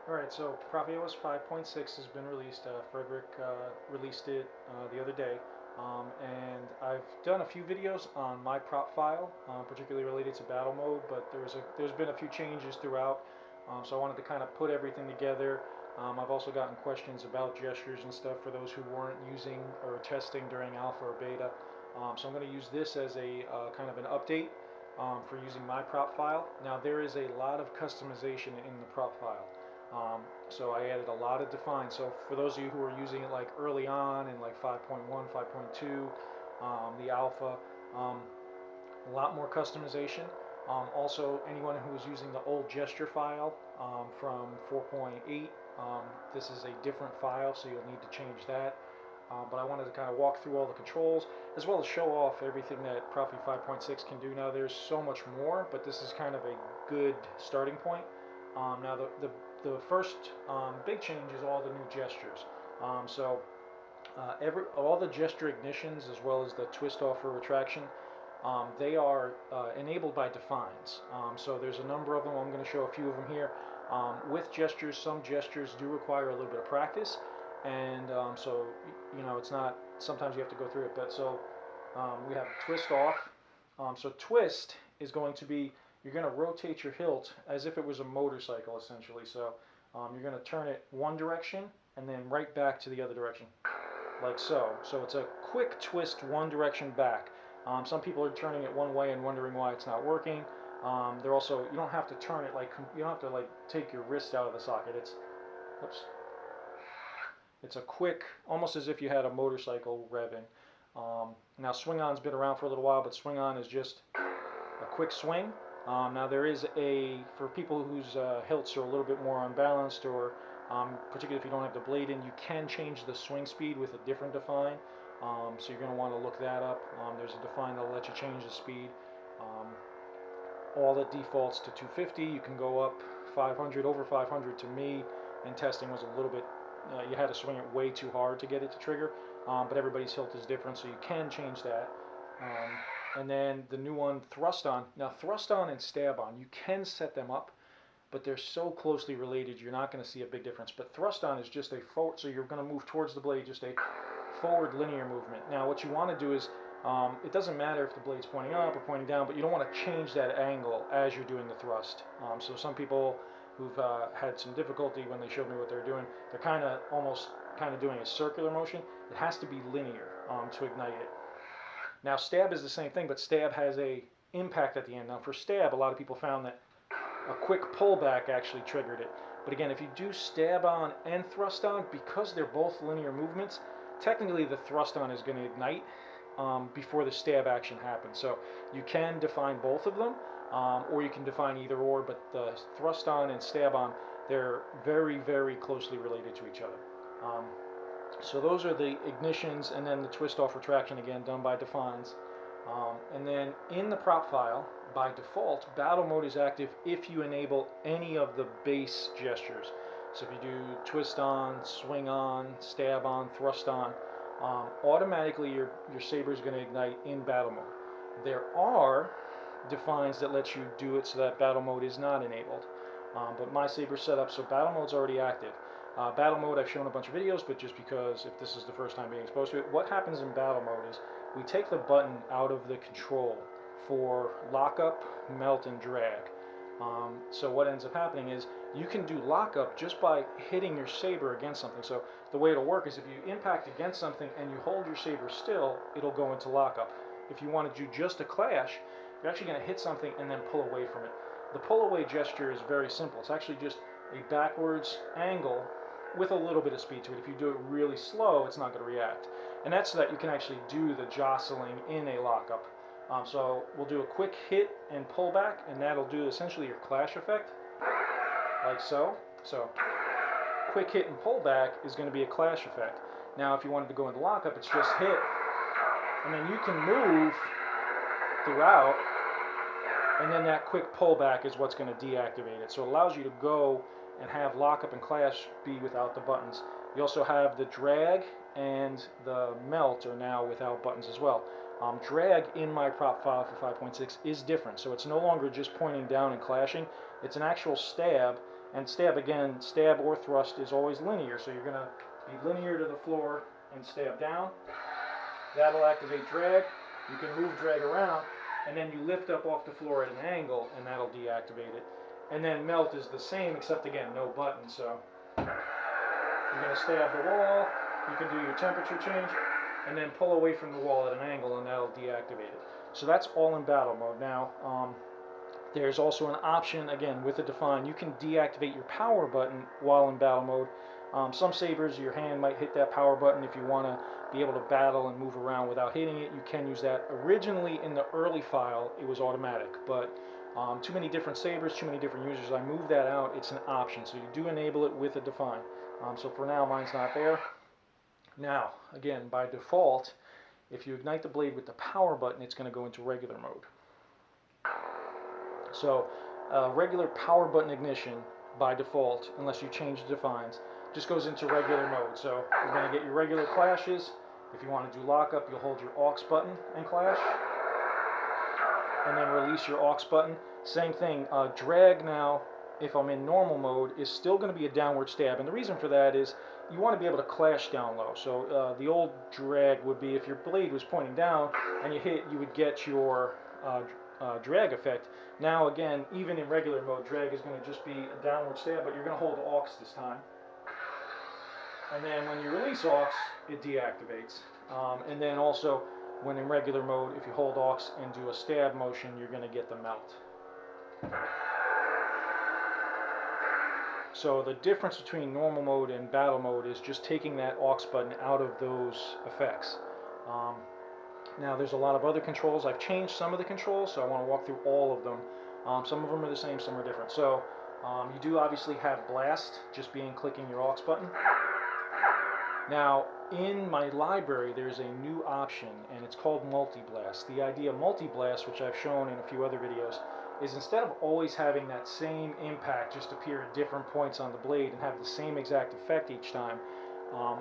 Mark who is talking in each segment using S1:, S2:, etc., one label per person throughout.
S1: Alright, so ProffieOS 5.6 has been released. Frederick released it the other day. And I've done a few videos on my prop file, particularly related to battle mode, but there's been a few changes throughout. So I wanted to kind of put everything together. I've also gotten questions about gestures and stuff for those who weren't using or testing during alpha or beta. So I'm going to use this as a kind of an update for using my prop file. Now there is a lot of customization in the prop file. So I added a lot of defines. So for those of you who are using it like early on in like 5.1, 5.2, the alpha, a lot more customization. Also, anyone who is using the old gesture file from 4.8, this is a different file, so you'll need to change that. But I wanted to kind of walk through all the controls, as well as show off everything that Proffie 5.6 can do. Now there's so much more, but this is kind of a good starting point. Now the first big change is all the new gestures. All the gesture ignitions, as well as the twist off or retraction, they are enabled by defines. So there's a number of them. I'm going to show a few of them here. With gestures, some gestures do require a little bit of practice, and so you know it's not. Sometimes you have to go through it. But so we have twist off. So twist is going to be, you're going to rotate your hilt as if it was a motorcycle, essentially. So you're going to turn it one direction and then right back to the other direction, like so. So it's a quick twist one direction back. Some people are turning it one way and wondering why it's not working. They're also, you don't have to turn it like, you don't have to like take your wrist out of the socket. It's a quick, almost as if you had a motorcycle revving. Now swing on's been around for a little while, but swing on is just a quick swing. Now there is for people whose hilts are a little bit more unbalanced, or particularly if you don't have the blade in, you can change the swing speed with a different define. So you're going to want to look that up. There's a define that'll let you change the speed. All that defaults to 250. You can go up 500, over 500 to me, and testing was a little bit, you had to swing it way too hard to get it to trigger, but everybody's hilt is different, so you can change that. And then the new one, thrust on. Now thrust on and stab on, you can set them up, but they're so closely related you're not going to see a big difference. But thrust on is just a forward, so you're going to move towards the blade, just a forward linear movement. Now what you want to do is, it doesn't matter if the blade's pointing up or pointing down, but you don't want to change that angle as you're doing the thrust. So some people who've had some difficulty when they showed me what they're doing, they're kind of almost doing a circular motion. It has to be linear to ignite it. Now stab is the same thing, but stab has a impact at the end. Now for stab, a lot of people found that a quick pullback actually triggered it. But again, if you do stab on and thrust on, because they're both linear movements, technically the thrust on is going to ignite before the stab action happens. So you can define both of them, or you can define either or, but the thrust on and stab on, they're very, very closely related to each other. So those are the ignitions, and then the twist off retraction, again done by defines. And then in the prop file, by default, battle mode is active if you enable any of the base gestures. So if you do twist on, swing on, stab on, thrust on, automatically your saber is going to ignite in battle mode. There are defines that let you do it so that battle mode is not enabled. But my saber's set up so battle mode's already active. Battle mode, I've shown a bunch of videos, but just because if this is the first time being exposed to it, what happens in battle mode is we take the button out of the control for lockup, melt, and drag. So what ends up happening is you can do lockup just by hitting your saber against something. So the way it'll work is if you impact against something and you hold your saber still, it'll go into lockup. If you want to do just a clash, you're actually going to hit something and then pull away from it. The pull away gesture is very simple. It's actually just a backwards angle with a little bit of speed to it. If you do it really slow, it's not going to react. And that's so that you can actually do the jostling in a lockup. So we'll do a quick hit and pull back, and that'll do essentially your clash effect, like so. So quick hit and pull back is going to be a clash effect. Now if you wanted to go into lockup, it's just hit, and then you can move throughout, and then that quick pullback is what's going to deactivate it. So it allows you to go and have lockup and clash be without the buttons. You also have the drag and the melt are now without buttons as well. Drag in my prop file for 5.6 is different, so it's no longer just pointing down and clashing. It's an actual stab, And stab, again, stab or thrust is always linear, so you're going to be linear to the floor and stab down. That'll activate drag. You can move drag around, and then you lift up off the floor at an angle, and that'll deactivate it. And then melt is the same, except again, no button, so you're going to stab the wall, you can do your temperature change, and then pull away from the wall at an angle, and that'll deactivate it. So that's all in battle mode. Now, there's also an option, again, with the define, you can deactivate your power button while in battle mode. Some sabers, your hand might hit that power button. If you want to be able to battle and move around without hitting it, you can use that. Originally, in the early file, it was automatic, but too many different sabers, too many different users, I moved that out. It's an option, so you do enable it with a define. So for now, mine's not there. Now, again, by default, if you ignite the blade with the power button, it's going to go into regular mode. So regular power button ignition by default, unless you change the defines, just goes into regular mode. So you're going to get your regular clashes. If you want to do lockup, you'll hold your aux button and clash, and then release your aux button. Same thing, drag now, if I'm in normal mode, is still going to be a downward stab. And the reason for that is you want to be able to clash down low. So the old drag would be if your blade was pointing down and you hit, you would get your drag effect. Now again, even in regular mode, drag is going to just be a downward stab, but you're going to hold aux this time. And then when you release aux, it deactivates. And then also, when in regular mode, if you hold aux and do a stab motion, you're going to get the melt. So the difference between normal mode and battle mode is just taking that aux button out of those effects. Now there's a lot of other controls. I've changed some of the controls, so I want to walk through all of them. Some of them are the same, some are different. So you do obviously have blast, just being clicking your aux button. Now in my library there's a new option, and it's called multi-blast. The idea of multi-blast, which I've shown in a few other videos, is instead of always having that same impact just appear at different points on the blade and have the same exact effect each time,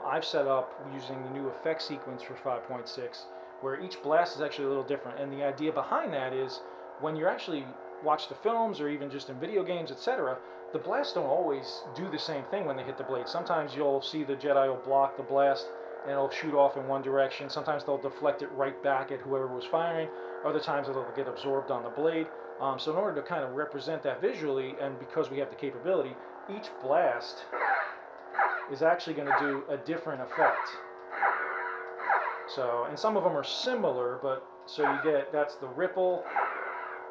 S1: I've set up using the new effect sequence for 5.6, where each blast is actually a little different. And the idea behind that is when you actually watch the films or even just in video games, etc., the blasts don't always do the same thing when they hit the blade. Sometimes you'll see the Jedi will block the blast and it'll shoot off in one direction. Sometimes they'll deflect it right back at whoever was firing. Other times it'll get absorbed on the blade. So in order to kind of represent that visually, and because we have the capability, each blast is actually going to do a different effect. So, and some of them are similar, but so you get, that's the ripple,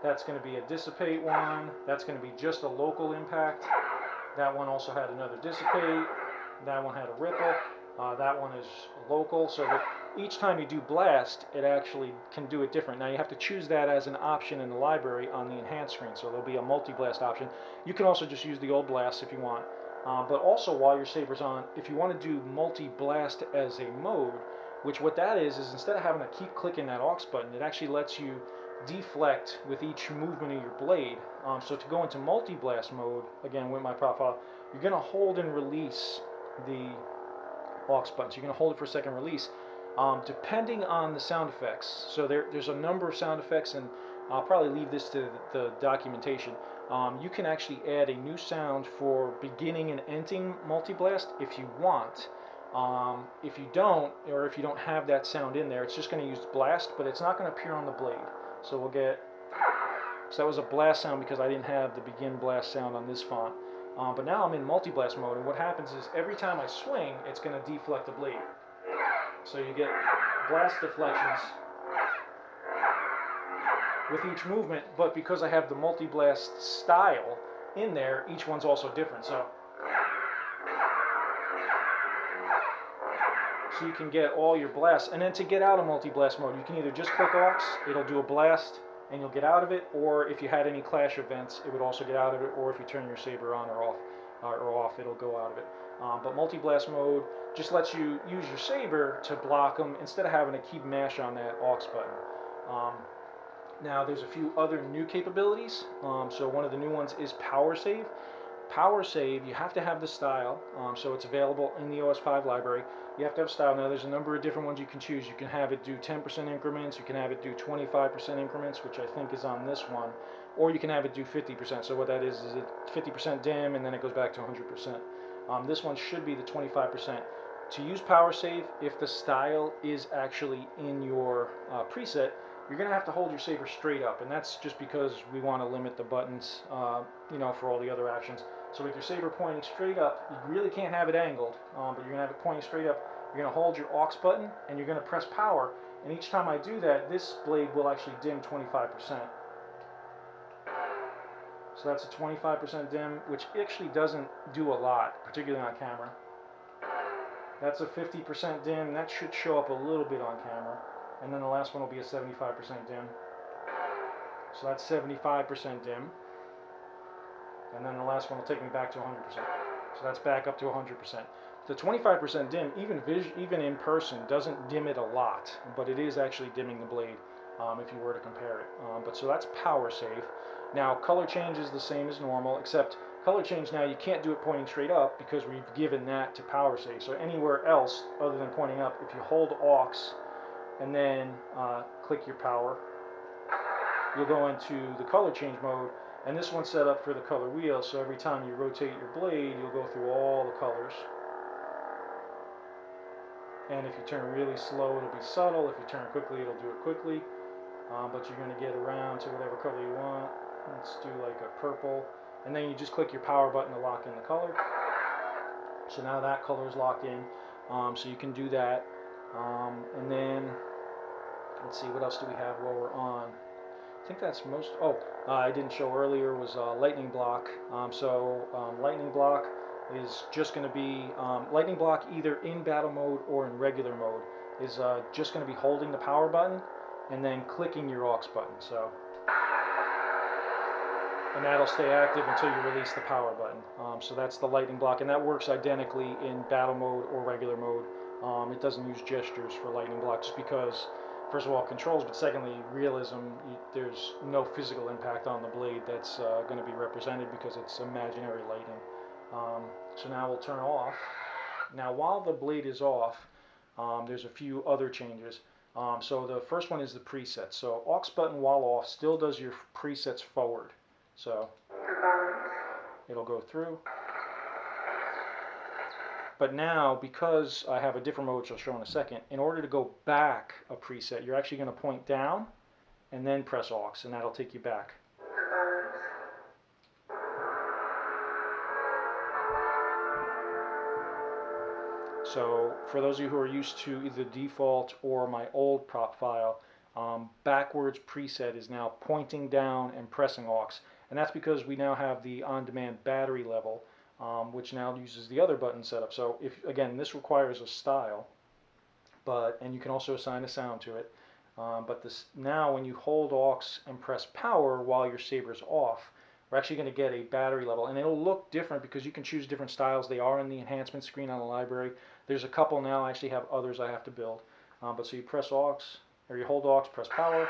S1: that's going to be a dissipate one, that's going to be just a local impact, that one also had another dissipate, that one had a ripple, that one is local, so that each time you do blast, it actually can do it different. Now you have to choose that as an option in the library on the enhanced screen, so there'll be a multi-blast option. You can also just use the old blast if you want, but also while your saber's on, if you want to do multi-blast as a mode, which what that is instead of having to keep clicking that aux button, it actually lets you deflect with each movement of your blade. So to go into multi-blast mode, again with my profile, you're going to hold and release the aux button. So you're going to hold it for a second, release. Depending on the sound effects, so there's a number of sound effects, and I'll probably leave this to the documentation. You can actually add a new sound for beginning and ending multi-blast if you want. If you don't, or if you don't have that sound in there, it's just going to use blast, but it's not going to appear on the blade. So we'll get, so that was a blast sound because I didn't have the begin blast sound on this font. But now I'm in multi-blast mode, and what happens is every time I swing, it's going to deflect the blade. So you get blast deflections with each movement, but because I have the multi-blast style in there, each one's also different. So you can get all your blasts. And then to get out of multi-blast mode, you can either just click aux, it'll do a blast, and you'll get out of it, or if you had any clash events, it would also get out of it, or if you turn your saber on or off, it'll go out of it. But multi-blast mode just lets you use your saber to block them instead of having to keep mash on that aux button. Now there's a few other new capabilities. So one of the new ones is power save. Power save, you have to have the style, so it's available in the OS5 library. You have to have style. Now there's a number of different ones you can choose. You can have it do 10% increments, you can have it do 25% increments, which I think is on this one. or you can have it do 50%. So what that is it 50% dim, and then it goes back to 100%. This one should be the 25%. To use power save, if the style is actually in your preset, you're going to have to hold your saber straight up, and that's just because we want to limit the buttons, for all the other actions. So with your saber pointing straight up, you really can't have it angled, but you're going to have it pointing straight up. You're going to hold your aux button, and you're going to press power, and each time I do that, this blade will actually dim 25%. So that's a 25% dim, which actually doesn't do a lot, particularly on camera. That's a 50% dim, that should show up a little bit on camera. And then the last one will be a 75% dim. So that's 75% dim. And then the last one will take me back to 100%. So that's back up to 100%. The 25% dim, even in person, doesn't dim it a lot, but it is actually dimming the blade if you were to compare it. So that's power save. Now color change is the same as normal, except color change now you can't do it pointing straight up because we've given that to power save. So anywhere else other than pointing up, if you hold aux and then click your power, you'll go into the color change mode, and this one's set up for the color wheel, so every time you rotate your blade, you'll go through all the colors. And if you turn really slow, it'll be subtle. If you turn quickly, it'll do it quickly. But you're going to get around to whatever color you want. Let's do like a purple. And then you just click your power button to lock in the color. So now that color is locked in. So you can do that. And then, let's see, what else do we have while we're on? I think that's most. I didn't show earlier was lightning block. Lightning block is just going to be lightning block either in battle mode or in regular mode is just going to be holding the power button and then clicking your aux button. And that'll stay active until you release the power button. So that's the lightning block, and that works identically in battle mode or regular mode. It doesn't use gestures for lightning block just because, first of all, controls, but secondly, realism. There's no physical impact on the blade that's going to be represented because it's imaginary lightning. So now we'll turn off. Now while the blade is off, there's a few other changes. So the first one is the presets. So aux button while off still does your presets forward. So it'll go through. But now, because I have a different mode, which I'll show in a second, in order to go back a preset, you're actually going to point down and then press aux, and that'll take you back. So for those of you who are used to either default or my old prop file, backwards preset is now pointing down and pressing aux. And that's because we now have the on-demand battery level, which now uses the other button setup. So again, this requires a style, and you can also assign a sound to it. But now when you hold aux and press power while your saber's off, we're actually going to get a battery level, and it'll look different because you can choose different styles. They are in the enhancement screen on the library. There's a couple now. I actually have others I have to build. But so you press aux, or you hold aux, press power.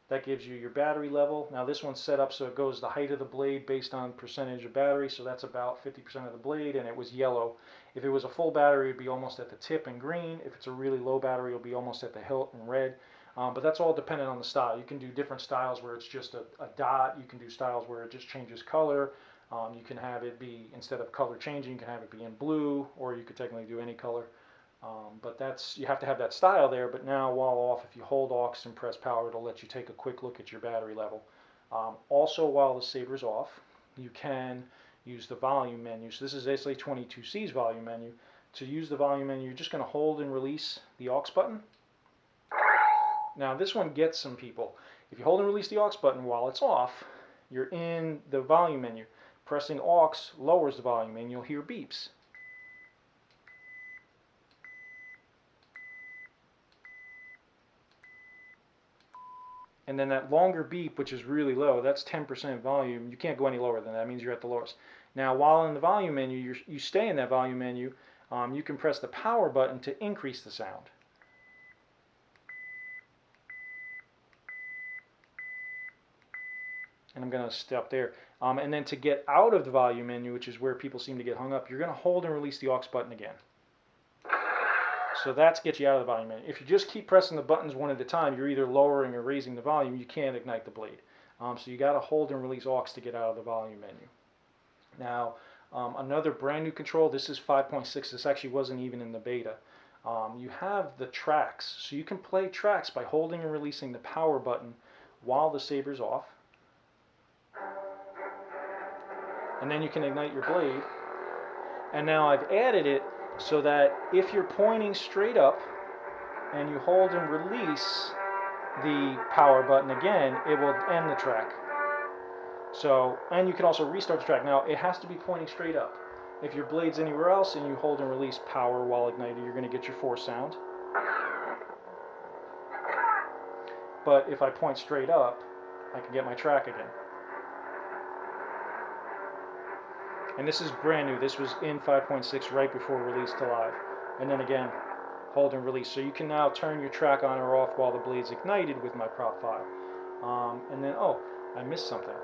S1: That gives you your battery level. Now this one's set up so it goes the height of the blade based on percentage of battery, so that's about 50% of the blade, and it was yellow. If it was a full battery, it would be almost at the tip and green. If it's a really low battery, it'll be almost at the hilt and red. But that's all dependent on the style. You can do different styles where it's just a dot. You can do styles where it just changes color. You can have it be, instead of color changing, you can have it be in blue, or you could technically do any color. But you have to have that style there. But now while off, if you hold aux and press power, it'll let you take a quick look at your battery level. Also, while the saber's off, you can use the volume menu. So this is SA22C's volume menu. To use the volume menu, you're just going to hold and release the aux button. Now this one gets some people. If you hold and release the aux button while it's off, you're in the volume menu. Pressing aux lowers the volume and you'll hear beeps. And then that longer beep, which is really low, that's 10% volume. You can't go any lower than that. That means you're at the lowest. Now while in the volume menu, you stay in that volume menu, you can press the power button to increase the sound. And I'm going to stop there. And then to get out of the volume menu, which is where people seem to get hung up, you're going to hold and release the aux button again. So that's gets you out of the volume menu. If you just keep pressing the buttons one at a time, you're either lowering or raising the volume. You can't ignite the blade. So you got to hold and release aux to get out of the volume menu. Now, another brand new control, this is 5.6, this actually wasn't even in the beta. You have the tracks, so you can play tracks by holding and releasing the power button while the saber's off. And then you can ignite your blade. And now I've added it so that if you're pointing straight up and you hold and release the power button again, it will end the track. So, and you can also restart the track. Now, it has to be pointing straight up. If your blade's anywhere else and you hold and release power while ignited, you're going to get your force sound. But if I point straight up, I can get my track again. And this is brand new. This was in 5.6 right before release to live. And then again, hold and release. So you can now turn your track on or off while the blade's ignited with my prop file. And then, oh, I missed something.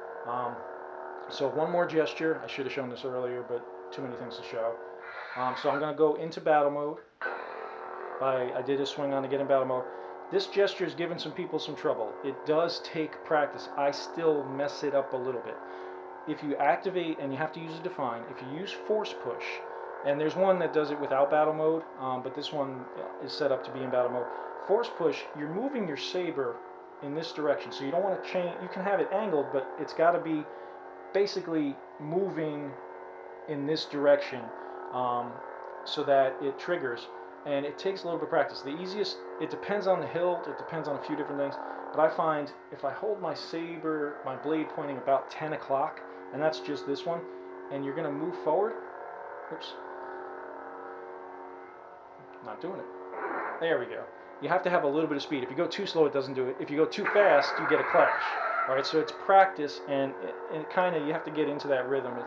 S1: So one more gesture. I should have shown this earlier, but too many things to show. So I'm going to go into battle mode. I did a swing on to get in battle mode. This gesture is giving some people some trouble. It does take practice. I still mess it up a little bit. If you activate, and you have to use a define, if you use force push, and there's one that does it without battle mode, but this one is set up to be in battle mode. Force push, you're moving your saber in this direction, so you don't want to change. You can have it angled, but it's got to be basically moving in this direction so that it triggers. And it takes a little bit of practice. The easiest, it depends on the hilt, it depends on a few different things, but I find if I hold my saber, my blade pointing about 10 o'clock, and that's just this one, and you're going to move forward, oops, not doing it. There we go. You have to have a little bit of speed. If you go too slow, it doesn't do it. If you go too fast, you get a clash. All right, so it's practice, and it kind of, you have to get into that rhythm.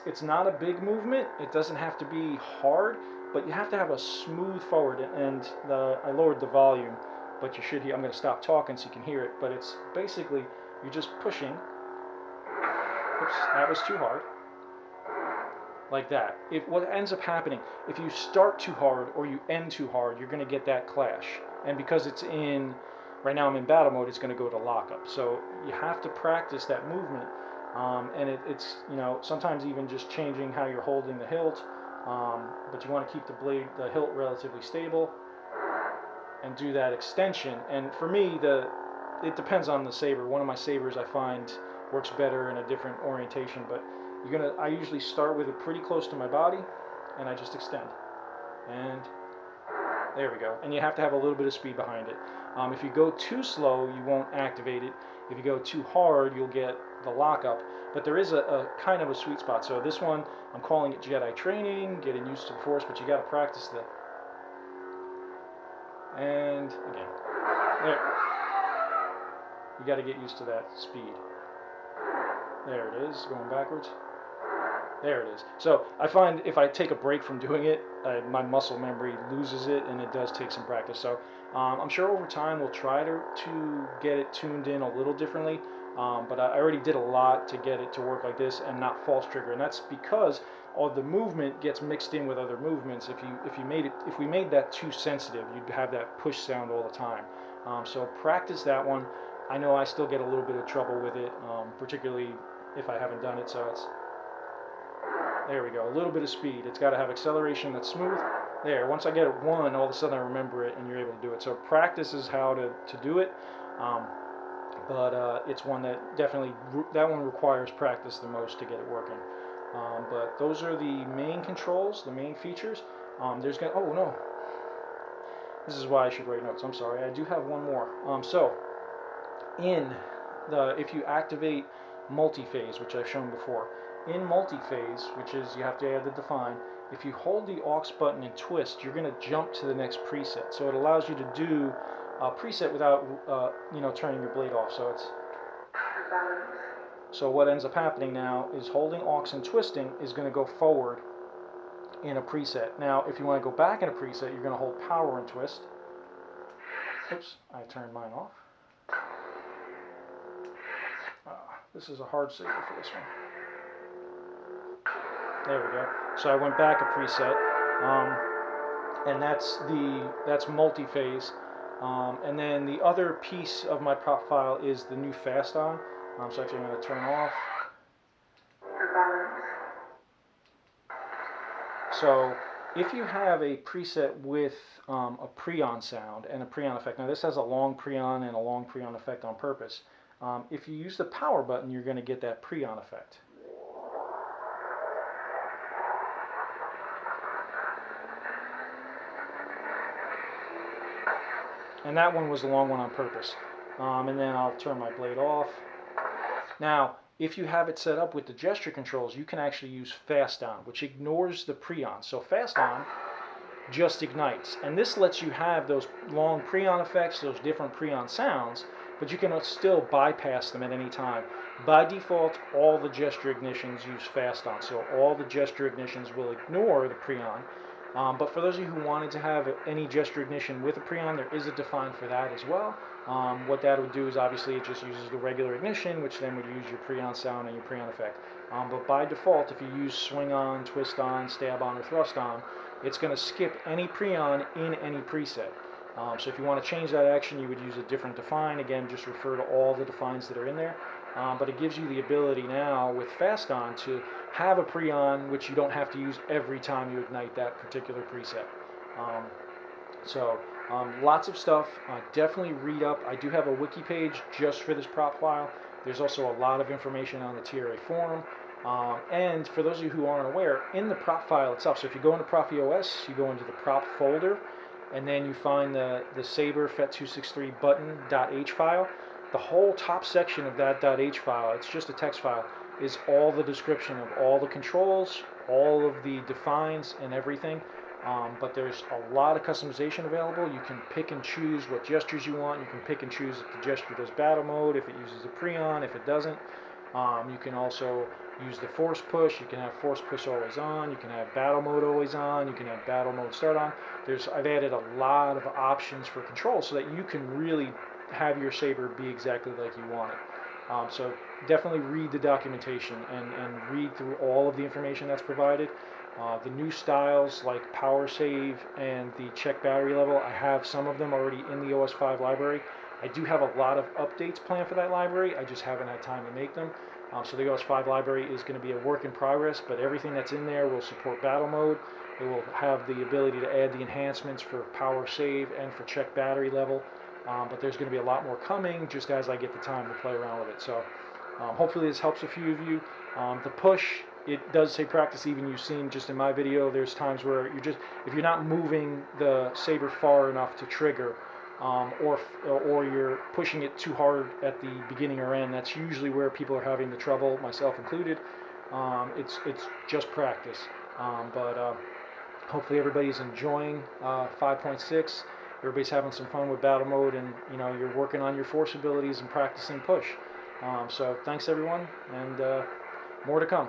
S1: It's not a big movement. It doesn't have to be hard, but you have to have a smooth forward. And I lowered the volume, but you should hear. I'm going to stop talking so you can hear it. But it's basically you're just pushing. Oops, that was too hard. Like that. What ends up happening, if you start too hard or you end too hard, you're going to get that clash. And because it's in, right now I'm in battle mode, it's going to go to lockup. So you have to practice that movement. And it's, you know, sometimes even just changing how you're holding the hilt. But you want to keep the hilt relatively stable and do that extension. And for me, it depends on the saber. One of my sabers I find works better in a different orientation, but I usually start with it pretty close to my body, and I just extend. And there we go. And you have to have a little bit of speed behind it. If you go too slow, you won't activate it. If you go too hard, you'll get the lockup. But there is a kind of a sweet spot. So this one, I'm calling it Jedi training, getting used to the Force, but you got to practice and again, there. You got to get used to that speed. There it is, going backwards. There it is. So I find if I take a break from doing it, my muscle memory loses it, and it does take some practice. So I'm sure over time we'll try to get it tuned in a little differently. But I already did a lot to get it to work like this and not false trigger, and that's because all the movement gets mixed in with other movements. If we made that too sensitive, you'd have that push sound all the time. So practice that one. I know I still get a little bit of trouble with it, particularly if I haven't done it. So there we go, a little bit of speed. It's got to have acceleration that's smooth. There, once I get it one, all of a sudden I remember it, and you're able to do it. So practice is how to do it. But it's one that definitely, that one requires practice the most to get it working. But those are the main controls, the main features. Oh no, this is why I should write notes. I'm sorry, I do have one more. So if you activate multi-phase, which I've shown before, in multi-phase, which is you have to add the define, if you hold the aux button and twist, you're going to jump to the next preset. So it allows you to do a preset without turning your blade off. So what ends up happening now is holding aux and twisting is going to go forward in a preset. Now if you want to go back in a preset, you're going to hold power and twist. Oops, I turned mine off. This is a hard saber for this one. There we go. So I went back a preset, and that's multi-phase. And then the other piece of my prop file is the new fast on. So actually I'm going to turn off. So if you have a preset with a pre-on sound and a pre-on effect, now this has a long pre-on and a long pre-on effect on purpose. If you use the power button, you're going to get that pre-on effect. And that one was a long one on purpose. And then I'll turn my blade off. Now, if you have it set up with the gesture controls, you can actually use fast on, which ignores the pre-on. So fast on just ignites. And this lets you have those long pre-on effects, those different pre-on sounds, but you can still bypass them at any time. By default, all the gesture ignitions use fast on, so all the gesture ignitions will ignore the pre-on. But for those of you who wanted to have any gesture ignition with a pre-on, there is a define for that as well. What that would do is obviously it just uses the regular ignition, which then would use your pre-on sound and your pre-on effect. But by default, if you use swing on, twist on, stab on, or thrust on, it's going to skip any pre-on in any preset. So if you want to change that action, you would use a different define. Again, just refer to all the defines that are in there. But it gives you the ability now with fast on to have a pre-on, which you don't have to use every time you ignite that particular preset. Lots of stuff. Definitely read up. I do have a wiki page just for this prop file. There's also a lot of information on the TRA forum. And for those of you who aren't aware, in the prop file itself, so if you go into ProffieOS, you go into the prop folder, and then you find the Saber Fett263 button.h file. The whole top section of that .h file, it's just a text file, is all the description of all the controls, all of the defines and everything. But there's a lot of customization available. You can pick and choose what gestures you want. You can pick and choose if the gesture does battle mode, if it uses a pre-on, if it doesn't. You can also use the force push. You can have force push always on. You can have battle mode always on. You can have battle mode start on. I've added a lot of options for control so that you can really have your Saber be exactly like you want it. So definitely read the documentation and read through all of the information that's provided. The new styles like power save and the check battery level, I have some of them already in the OS5 library. I do have a lot of updates planned for that library. I just haven't had time to make them. So the OS5 library is going to be a work in progress, but everything that's in there will support battle mode. It will have the ability to add the enhancements for power save and for check battery level. But there's going to be a lot more coming just as I get the time to play around with it. So hopefully this helps a few of you. The push, it does say practice even. You've seen just in my video, there's times where if you're not moving the Saber far enough to trigger, or you're pushing it too hard at the beginning or end, that's usually where people are having the trouble, myself included. It's just practice. But hopefully everybody's enjoying 5.6. Everybody's having some fun with battle mode, and you're working on your force abilities and practicing push. So thanks everyone, and more to come.